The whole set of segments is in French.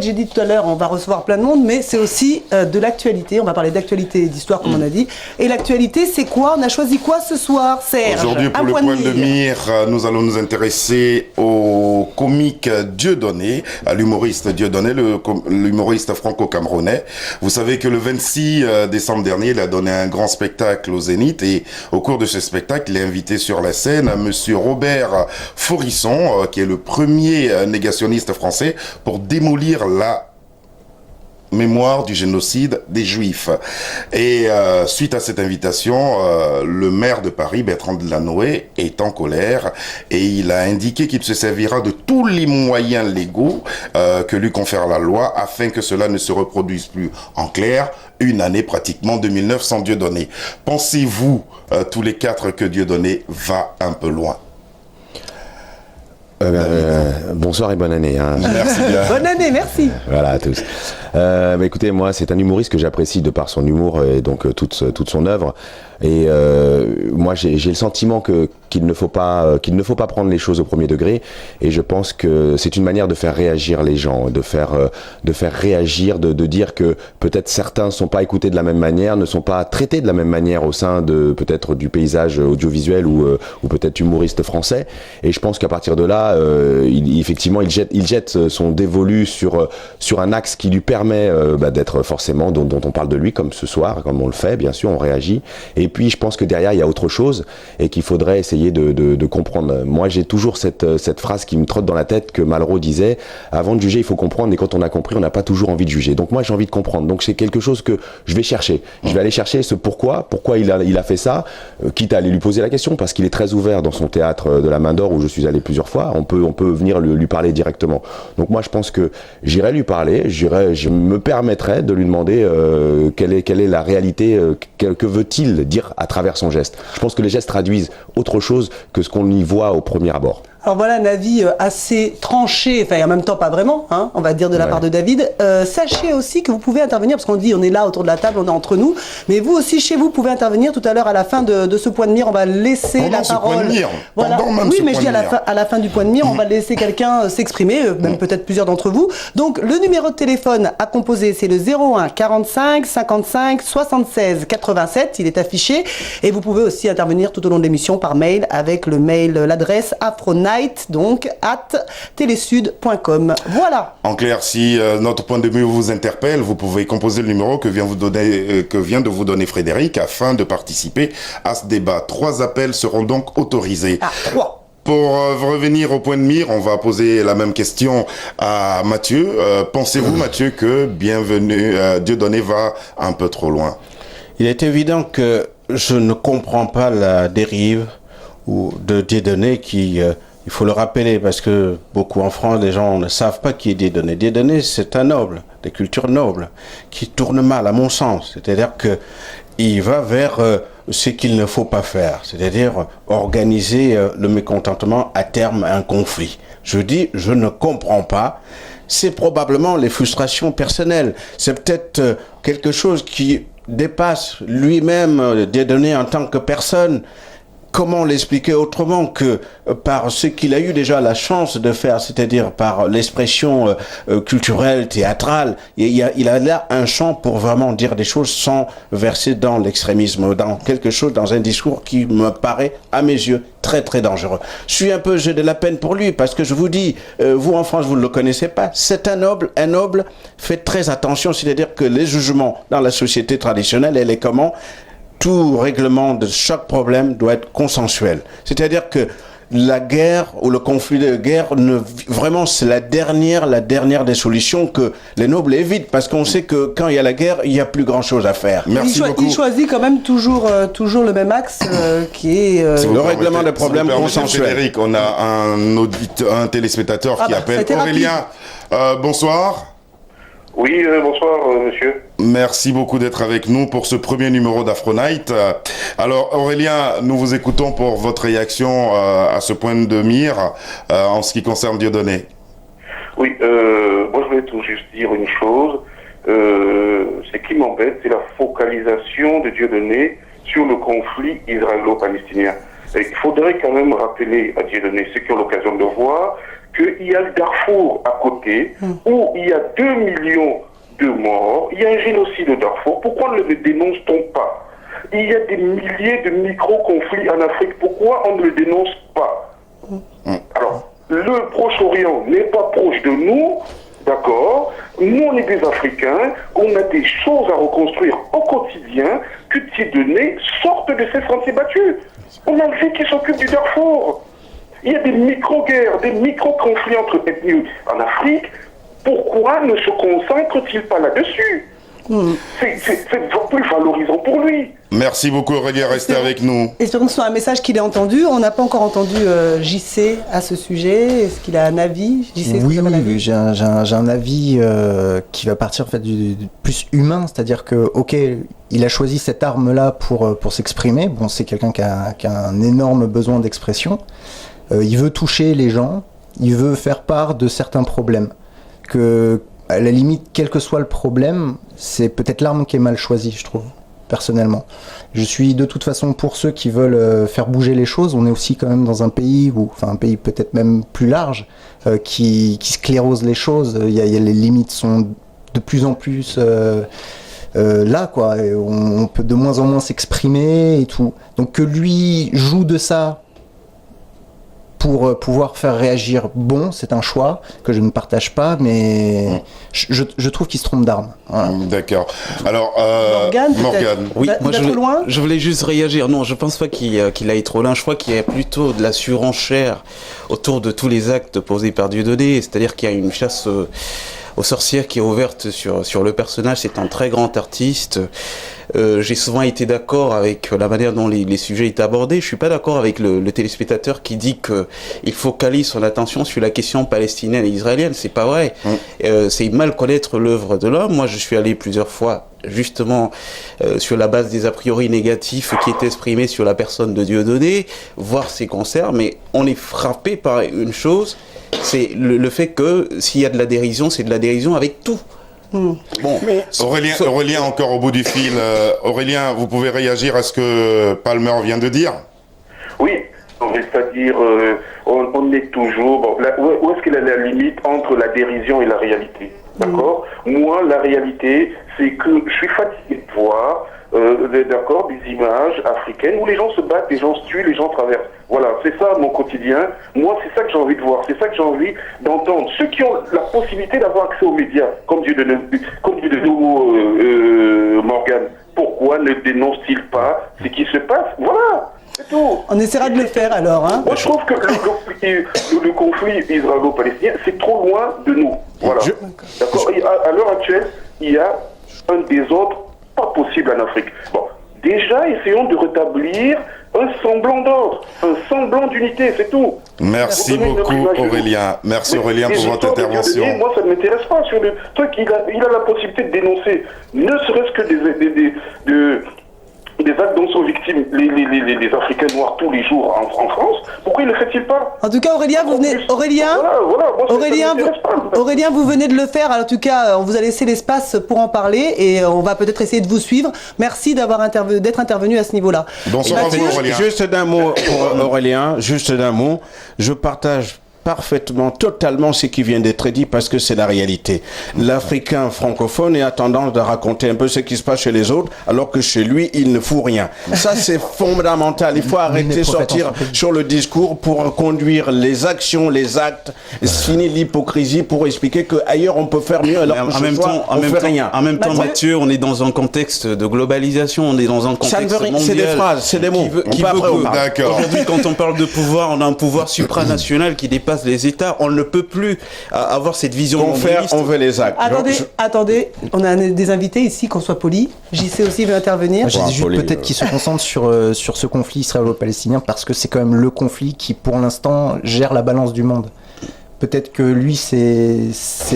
J'ai dit tout à l'heure, on va recevoir plein de monde, mais c'est aussi de l'actualité. On va parler d'actualité et d'histoire, comme on a dit. Et l'actualité, c'est quoi? On a choisi quoi ce soir, Serge? Aujourd'hui, pour le point de mire, nous allons nous intéresser au comique Dieudonné, à l'humoriste Dieudonné, l'humoriste franco-camerounais. Vous savez que le 26 décembre dernier, il a donné un grand spectacle au Zénith et au cours de ce spectacle, il a invité sur la scène monsieur Robert Faurisson, qui est le premier négationniste français pour démolir la mémoire du génocide des Juifs. Et suite à cette invitation, le maire de Paris, Bertrand Delanoë, est en colère et il a indiqué qu'il se servira de tous les moyens légaux que lui confère la loi afin que cela ne se reproduise plus. En clair, une année pratiquement 2009 sans Dieudonné. Pensez-vous, tous les quatre, que Dieudonné va un peu loin? Bonsoir et bonne année. Hein. Merci bien. Bonne année, merci. Voilà à tous. Écoutez, moi, c'est un humoriste que j'apprécie de par son humour et donc toute son œuvre. Et moi, j'ai le sentiment qu'il ne faut pas prendre les choses au premier degré. Et je pense que c'est une manière de faire réagir les gens, de faire réagir, de dire que peut-être certains ne sont pas écoutés de la même manière, ne sont pas traités de la même manière au sein de peut-être du paysage audiovisuel ou peut-être humoriste français. Et je pense qu'à partir de là, effectivement, il jette son dévolu sur un axe qui lui permet d'être forcément dont on parle de lui, comme ce soir, comme on le fait, bien sûr, on réagit. Et puis, je pense que derrière, il y a autre chose et qu'il faudrait essayer de comprendre. Moi, j'ai toujours cette phrase qui me trotte dans la tête que Malraux disait, avant de juger, il faut comprendre, et quand on a compris, on n'a pas toujours envie de juger. Donc moi, j'ai envie de comprendre. Donc c'est quelque chose que je vais chercher. Je vais aller chercher ce pourquoi il a fait ça, quitte à aller lui poser la question, parce qu'il est très ouvert dans son théâtre de la Main d'Or, où je suis allé plusieurs fois. On peut venir lui parler directement. Donc moi, je pense que j'irai lui parler, je me permettrai de lui demander quelle est la réalité, que veut-il dire à travers son geste. Je pense que les gestes traduisent autre chose que ce qu'on y voit au premier abord. Alors voilà un avis assez tranché, enfin en même temps pas vraiment, hein, on va dire de la part de David. Sachez aussi que vous pouvez intervenir, parce qu'on dit on est là autour de la table, on est entre nous, mais vous aussi chez vous pouvez intervenir tout à l'heure à la fin de ce point de mire, on va laisser pendant la ce parole. Point de mire. Voilà. Oui, mais je dis à la fin du point de mire, on va laisser quelqu'un s'exprimer, même peut-être plusieurs d'entre vous. Donc le numéro de téléphone à composer, c'est le 01 45 55 76 87, il est affiché, et vous pouvez aussi intervenir tout au long de l'émission par mail avec l'adresse afronight, donc @telesud.com. Voilà. En clair, si notre point de vue vous interpelle, vous pouvez composer le numéro que vient de vous donner Frédéric afin de participer à ce débat. 3 appels seront donc autorisés. 3. Pour revenir au point de mire, on va poser la même question à Mathieu. Pensez-vous, Mathieu, que Dieudonné va un peu trop loin? Il est évident que je ne comprends pas la dérive de Dieudonné qui... il faut le rappeler parce que beaucoup en France, les gens ne savent pas qui est Dieudonné. Dieudonné, c'est un noble, des cultures nobles, qui tourne mal à mon sens. C'est-à-dire qu'il va vers ce qu'il ne faut pas faire, c'est-à-dire organiser le mécontentement à terme un conflit. Je dis, je ne comprends pas. C'est probablement les frustrations personnelles. C'est peut-être quelque chose qui dépasse lui-même, Dieudonné en tant que personne. Comment l'expliquer autrement que par ce qu'il a eu déjà la chance de faire, c'est-à-dire par l'expression culturelle, théâtrale. Il a là un champ pour vraiment dire des choses sans verser dans l'extrémisme, dans quelque chose, dans un discours qui me paraît, à mes yeux, très très dangereux. J'ai de la peine pour lui parce que je vous dis, vous en France, vous ne le connaissez pas, c'est un noble, faites très attention, c'est-à-dire que les jugements dans la société traditionnelle, elle est comment ? Tout règlement de chaque problème doit être consensuel. C'est-à-dire que la guerre ou le conflit de guerre, vraiment c'est la dernière des solutions que les nobles évitent parce qu'on sait que quand il y a la guerre, il n'y a plus grand-chose à faire. Merci beaucoup. Il choisit quand même toujours le même axe qui est... Si le règlement des problèmes consensuels. Frédéric, on a un téléspectateur qui appelle Aurélien. Bonsoir. Oui, bonsoir, monsieur. Merci beaucoup d'être avec nous pour ce premier numéro d'Afronight. Alors, Aurélien, nous vous écoutons pour votre réaction à ce point de mire en ce qui concerne Dieudonné. Oui, moi je voulais tout juste dire une chose. Ce qui m'embête, c'est la focalisation de Dieudonné sur le conflit israélo-palestinien. il faudrait quand même rappeler à Dieudonné, ceux qui ont l'occasion de le voir, qu'il y a le Darfour à côté, où il y a 2 millions de morts, il y a un génocide au Darfour. Pourquoi ne le dénonce-t-on pas? Il y a des milliers de micro-conflits en Afrique, pourquoi on ne le dénonce pas? Alors, le Proche-Orient n'est pas proche de nous, d'accord? Nous, on est des Africains, on a des choses à reconstruire au quotidien, que Dieudonné sorte de ces sentiers battus. On a lui qui s'occupe du Darfour. Il y a des micro-guerres, des micro-conflits entre ethnies en Afrique. Pourquoi ne se consacre-t-il pas là-dessus? C'est plus valorisant pour lui. Merci beaucoup Aurélien, restez avec nous. Espérons que ce soit un message qu'il ait entendu. On n'a pas encore entendu JC à ce sujet. Est-ce qu'il a un avis? JC, Oui, j'ai un avis qui va partir en fait du plus humain, c'est-à-dire que ok, il a choisi cette arme-là pour s'exprimer. Bon, c'est quelqu'un qui a un énorme besoin d'expression. Il veut toucher les gens, il veut faire part de certains problèmes. Que à la limite, quel que soit le problème, c'est peut-être l'arme qui est mal choisie, je trouve, personnellement. Je suis de toute façon pour ceux qui veulent faire bouger les choses. On est aussi quand même dans un pays, enfin un pays peut-être même plus large, qui sclérose les choses. Les limites sont de plus en plus là, quoi. Et on peut de moins en moins s'exprimer et tout. Donc que lui joue de ça pour pouvoir faire réagir, bon, c'est un choix que je ne partage pas, mais je trouve qu'il se trompe d'arme. Voilà. D'accord. Alors, Morgane. Oui, moi loin je voulais juste réagir. Non, je pense pas qu'il aille trop loin. Je crois qu'il y a plutôt de la surenchère autour de tous les actes posés par Dieudonné. C'est-à-dire qu'il y a une chasse aux sorcières qui est ouverte sur le personnage. C'est un très grand artiste. J'ai souvent été d'accord avec la manière dont les sujets étaient abordés. Je suis pas d'accord avec le téléspectateur qui dit que il focalise son attention sur la question palestinienne et israélienne. C'est pas vrai. C'est mal connaître l'œuvre de l'homme. Moi, je suis allé plusieurs fois justement sur la base des a priori négatifs qui étaient exprimés sur la personne de Dieudonné, voir ses concerts, mais on est frappé par une chose, c'est le fait que s'il y a de la dérision, c'est de la dérision avec tout. Bon, Aurélien, encore au bout du fil. Aurélien, vous pouvez réagir à ce que Palmer vient de dire? Oui, c'est-à-dire, on est toujours... Bon, où est-ce qu'il y a la limite entre la dérision et la réalité? D'accord? Moi, la réalité, c'est que je suis fatigué de voir, d'accord, des images africaines où les gens se battent, les gens se tuent, les gens traversent. Voilà, c'est ça mon quotidien. Moi, c'est ça que j'ai envie de voir, c'est ça que j'ai envie d'entendre. Ceux qui ont la possibilité d'avoir accès aux médias, comme Dieudonné Morgane, pourquoi ne dénoncent-ils pas ce qui se passe? Voilà, c'est tout. On essaiera de le faire alors. Hein. Moi, je trouve que le conflit israélo-palestinien, c'est trop loin de nous. Voilà. D'accord. À l'heure actuelle, il y a un désordre pas possible en Afrique. Bon, déjà, essayons de rétablir un semblant d'ordre, un semblant d'unité, c'est tout. Merci beaucoup Aurélien. Merci Aurélien pour votre intervention. Moi, ça ne m'intéresse pas sur le truc. Il a la possibilité de dénoncer, ne serait-ce que des actes dont sont victimes les Africains noirs tous les jours en France. Pourquoi il ne le fait-il pas? En tout cas, Aurélien, vous venez. Aurélien, vous venez de le faire. En tout cas, on vous a laissé l'espace pour en parler et on va peut-être essayer de vous suivre. Merci d'être intervenu à ce niveau-là. Bonsoir à vous, Aurélien. Juste d'un mot pour Aurélien. Juste d'un mot. Je partage parfaitement, totalement ce qui vient d'être dit parce que c'est la réalité. L'Africain francophone a tendance à raconter un peu ce qui se passe chez les autres alors que chez lui, il ne fout rien. Ça, c'est fondamental. Il faut arrêter de sortir sur le discours pour conduire les actions, les actes, finir l'hypocrisie pour expliquer qu'ailleurs on peut faire mieux alors en même temps, Mathieu, on est dans un contexte de globalisation, on est dans un contexte mondial. C'est des phrases, c'est des mots. Aujourd'hui, quand on parle de pouvoir, on a un pouvoir supranational qui dépasse les États. On ne peut plus avoir cette vision mondialiste. On veut les actes. Attendez, on a des invités ici, qu'on soit poli. JC aussi veut intervenir. Je dis juste peut-être qu'il se concentre sur ce conflit israélo-palestinien parce que c'est quand même le conflit qui, pour l'instant, gère la balance du monde. Peut-être que lui s'est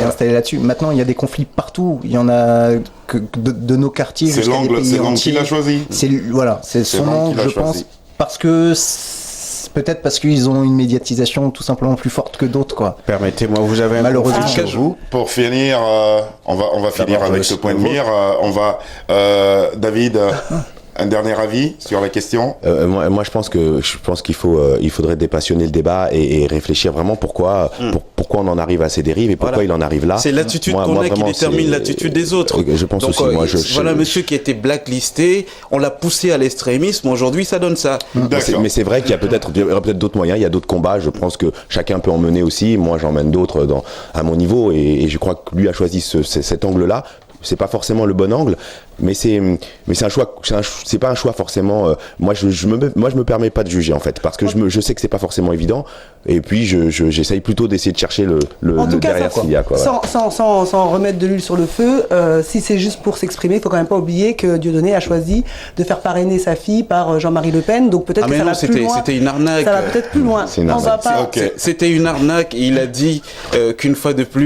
installé là-dessus. Maintenant, il y a des conflits partout. Il y en a de nos quartiers. C'est l'angle qu'il a choisi. C'est son angle, je pense, parce que peut-être parce qu'ils ont une médiatisation tout simplement plus forte que d'autres, quoi. Permettez-moi, vous avez malheureusement vous. Pour finir, on va finir avec ce point de mire. David. Un dernier avis sur la question? Moi, je pense qu'il faudrait dépassionner le débat et réfléchir vraiment pourquoi on en arrive à ces dérives et pourquoi il en arrive là. C'est l'attitude qu'on a qui détermine l'attitude des autres. Je pense aussi. Voilà, monsieur qui était blacklisté, on l'a poussé à l'extrémisme. Aujourd'hui, ça donne ça. Mais c'est vrai qu'il y a peut-être d'autres moyens. Il y a d'autres combats. Je pense que chacun peut en mener aussi. Moi, j'en mène d'autres à mon niveau et je crois que lui a choisi cet angle-là. C'est pas forcément le bon angle, mais c'est un choix. C'est pas un choix forcément. Moi, je me permets pas de juger en fait, parce que je sais que c'est pas forcément évident. Et puis j'essaye plutôt d'essayer de chercher le derrière s'il y a quoi. Sans remettre de l'huile sur le feu, si c'est juste pour s'exprimer, il faut quand même pas oublier que Dieudonné a choisi de faire parrainer sa fille par Jean-Marie Le Pen. Donc peut-être que ça va plus loin. C'était une arnaque. Ça va peut-être plus loin. On va pas. C'était une arnaque. Il a dit qu'une fois de plus.